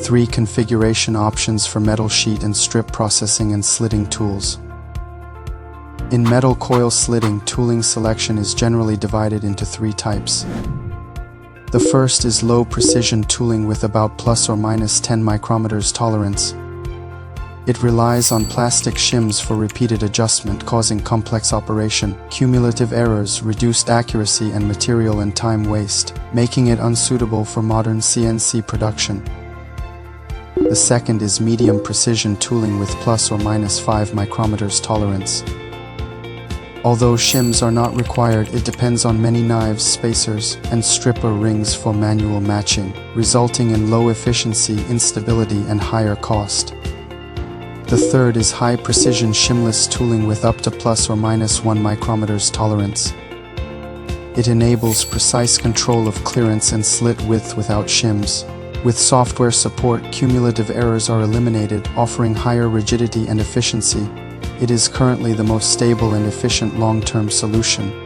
3 configuration options for metal sheet and strip processing and slitting tools. In metal coil slitting, tooling selection is generally divided into 3 types. The first is low precision tooling with about plus or minus 10 micrometers tolerance. It relies on plastic shims for repeated adjustment, causing complex operation, cumulative errors, reduced accuracy, and material and time waste, making it unsuitable for modern CNC production. The second is medium precision tooling with plus or minus 5 micrometers tolerance. Although shims are not required, it depends on many knives, spacers, and stripper rings for manual matching, resulting in low efficiency, instability, and higher cost. The third is high precision shimless tooling with up to plus or minus 1 micrometers tolerance. It enables precise control of clearance and slit width without shims. With software support, cumulative errors are eliminated, offering higher rigidity and efficiency. It is currently the most stable and efficient long-term solution.